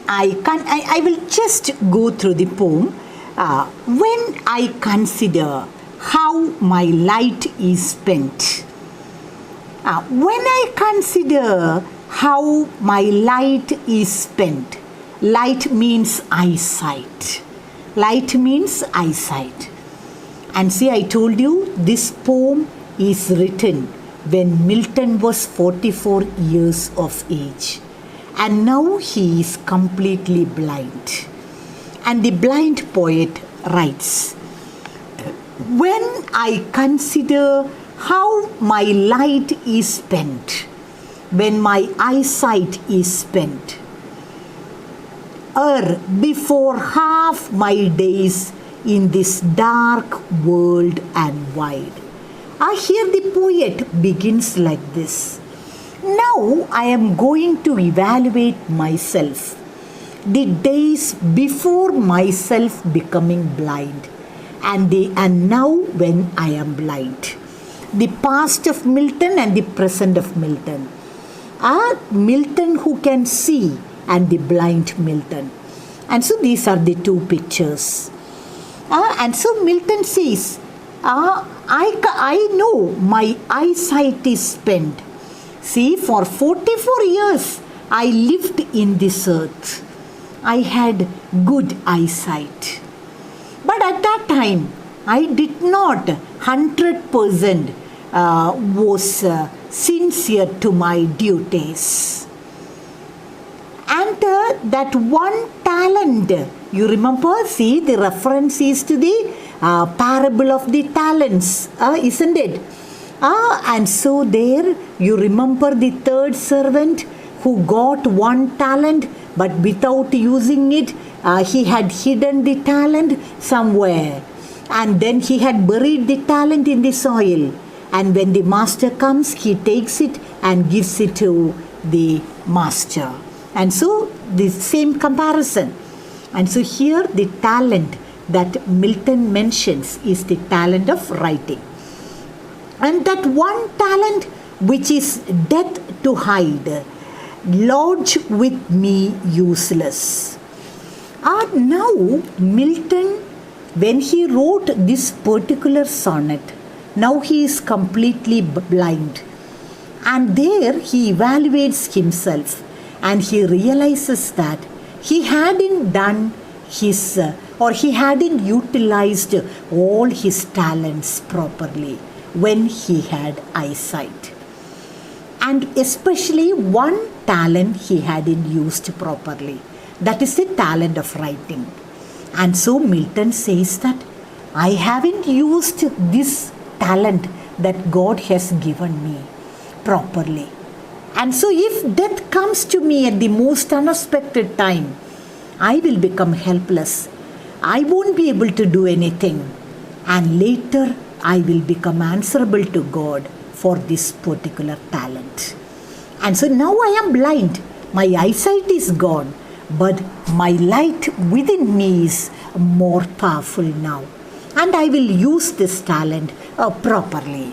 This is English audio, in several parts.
I will just go through the poem. When I consider how my light is spent. When I consider how my light is spent, light means eyesight. Light means eyesight. And see, I told you this poem is written when Milton was 44 years of age. And now he is completely blind. And the blind poet writes, when I consider how my light is spent, when my eyesight is spent, before half my days in this dark world and wide. Here the poet begins like this. Now I am going to evaluate myself, the days before myself becoming blind, and now when I am blind. The past of Milton and the present of Milton. Milton who can see and the blind Milton. And so these are the two pictures. And so Milton says, I know my eyesight is spent. See, for 44 years I lived in this earth. I had good eyesight. But at that time, I did not 100% was sincere to my duties. And that one talent, you remember, see, the reference is to the parable of the talents, isn't it? And so there, you remember the third servant who got one talent, but without using it, he had hidden the talent somewhere. And then he had buried the talent in the soil. And when the master comes, he takes it and gives it to the master. And so the same comparison. And so here the talent that Milton mentions is the talent of writing. And that one talent which is death to hide, lodge with me useless. Now Milton, when he wrote this particular sonnet, now he is completely blind. And there he evaluates himself and he realizes that he hadn't done his he hadn't utilized all his talents properly when he had eyesight. And especially one talent he hadn't used properly. That is the talent of writing. And so Milton says that I haven't used this talent that God has given me properly. And so if death comes to me at the most unexpected time, I will become helpless. I won't be able to do anything. And later I will become answerable to God for this particular talent. And so now I am blind. My eyesight is gone. But my light within me is more powerful now. And I will use this talent properly.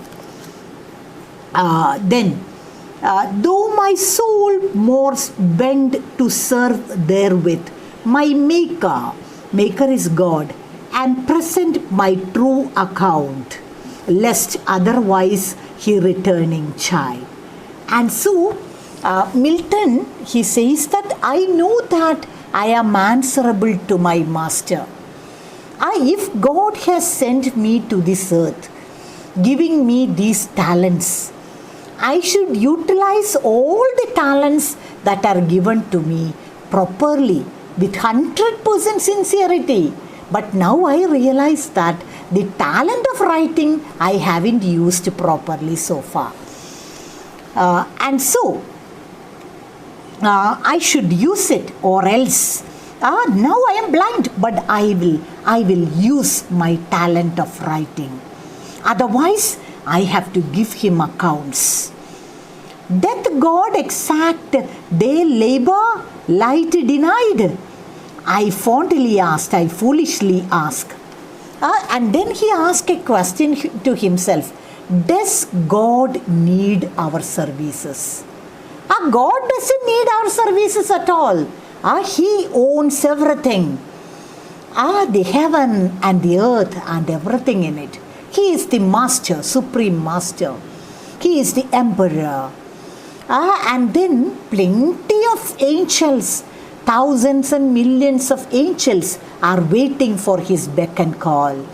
Though my soul more bent to serve therewith, my Maker is God, and present my true account, lest otherwise he returning child. And so Milton, he says that I know that I am answerable to my master. If God has sent me to this earth, giving me these talents, I should utilize all the talents that are given to me properly with 100% sincerity. But now I realize that the talent of writing I haven't used properly so far. And so I should use it, or else now I am blind, but I will use my talent of writing. Otherwise I have to give him accounts. Doth God exact their labor, light denied? I fondly asked, I foolishly asked. And then he asked a question to himself. Does God need our services? God doesn't need our services at all. He owns everything. The heaven and the earth and everything in it. He is the master, supreme master. He is the emperor. And then plenty of angels, thousands and millions of angels are waiting for his beck and call.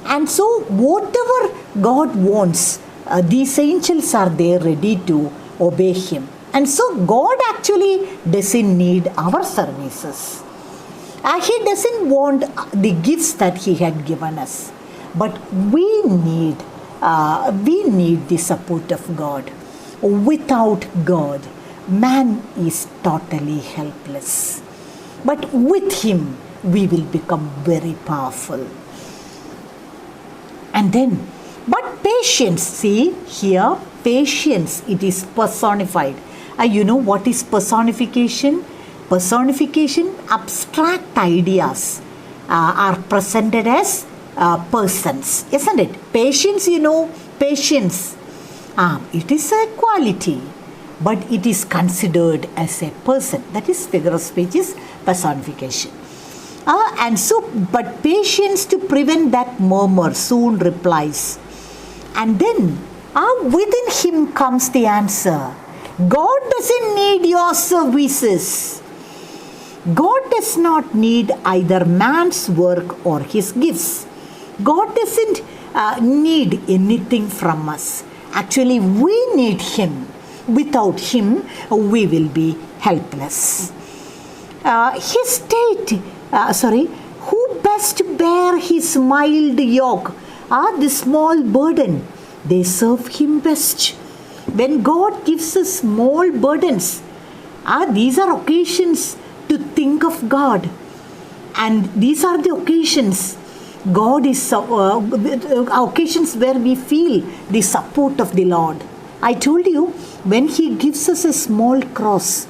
And so whatever God wants, these angels are there ready to obey him. And so God actually doesn't need our services. He doesn't want the gifts that he had given us. But we need the support of God. Without God, man is totally helpless. But with him, we will become very powerful. And then, but patience, see here, patience, it is personified. You know what is personification? Personification, abstract ideas are presented as persons, isn't it? Patience, you know, patience. It is a quality, but it is considered as a person. That is figure of speech is personification. And so, but patience to prevent that murmur soon replies. And then, within him comes the answer. God doesn't need your services. God does not need either man's work or his gifts. God doesn't need anything from us. Actually, we need him. Without him, we will be helpless. Who best bear his mild yoke? The small burden, they serve him best. When God gives us small burdens, these are occasions to think of God. And these are the occasions, occasions where we feel the support of the Lord. I told you, when he gives us a small cross,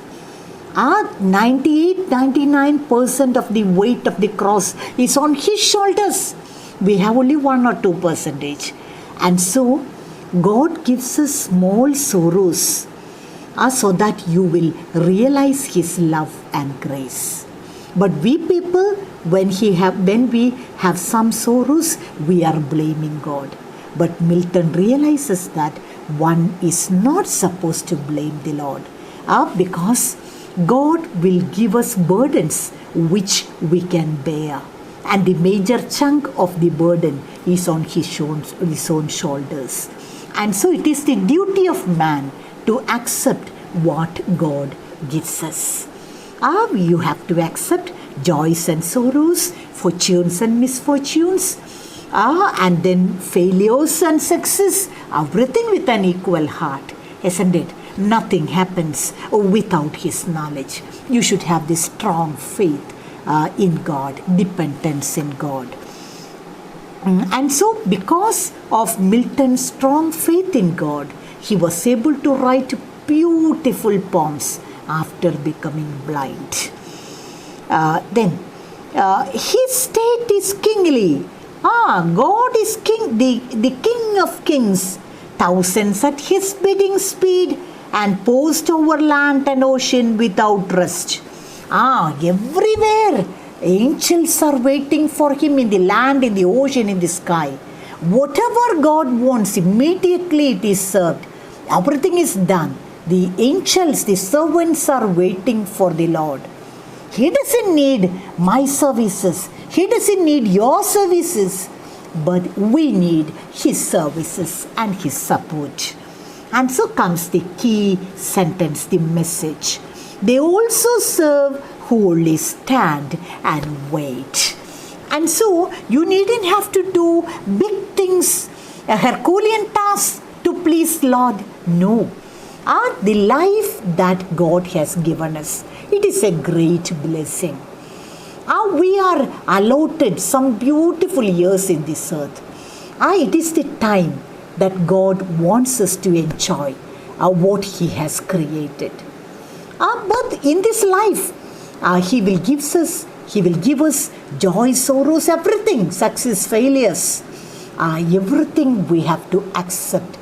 99% of the weight of the cross is on his shoulders. We have only 1 or 2%. And so, God gives us small sorrows so that you will realize his love and grace. But we people, when we have some sorrows, we are blaming God. But Milton realizes that one is not supposed to blame the Lord because God will give us burdens which we can bear. And the major chunk of the burden is on his own shoulders. And so it is the duty of man to accept what God gives us. You have to accept joys and sorrows, fortunes and misfortunes, and then failures and success, everything with an equal heart, isn't it? Nothing happens without his knowledge. You should have this strong faith in God, dependence in God. And so, because of Milton's strong faith in God, he was able to write beautiful poems after becoming blind. His state is kingly. God is king, the king of kings. Thousands at his bidding speed and post over land and ocean without rest. Everywhere angels are waiting for him in the land, in the ocean, in the sky. Whatever God wants, immediately it is served. Everything is done. The angels, the servants are waiting for the Lord. He doesn't need my services. He doesn't need your services. But we need his services and his support. And so comes the key sentence, the message. They also serve who only stand and wait. And so you needn't have to do big things, a Herculean task to please Lord. No. The life that God has given us, it is a great blessing. We are allotted some beautiful years in this earth. It is the time that God wants us to enjoy what he has created. But in this life, he will give us joy, sorrows, everything, success, failures. Everything we have to accept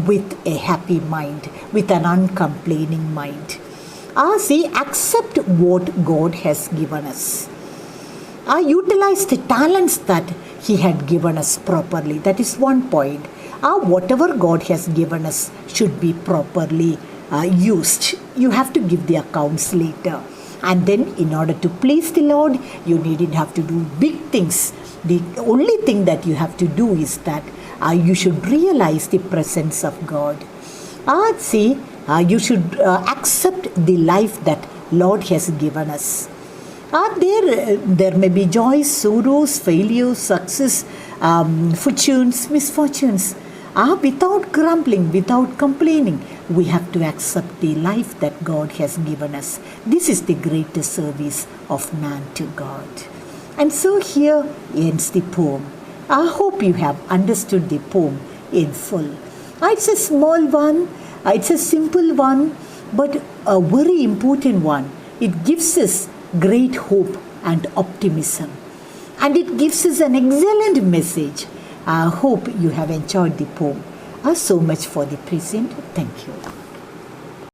with a happy mind, with an uncomplaining mind. See, accept what God has given us. Utilize the talents that He had given us properly. That is one point. Whatever God has given us should be properly used. You have to give the accounts later. And then in order to please the Lord, you needn't have to do big things. The only thing that you have to do is that you should realize the presence of God. You should accept the life that Lord has given us. There may be joys, sorrows, failures, success, fortunes, misfortunes. Without grumbling, without complaining, we have to accept the life that God has given us. This is the greatest service of man to God. And so here ends the poem. I hope you have understood the poem in full. It's a small one, it's a simple one, but a very important one. It gives us great hope and optimism. And it gives us an excellent message. I hope you have enjoyed the poem. So much for the present. Thank you.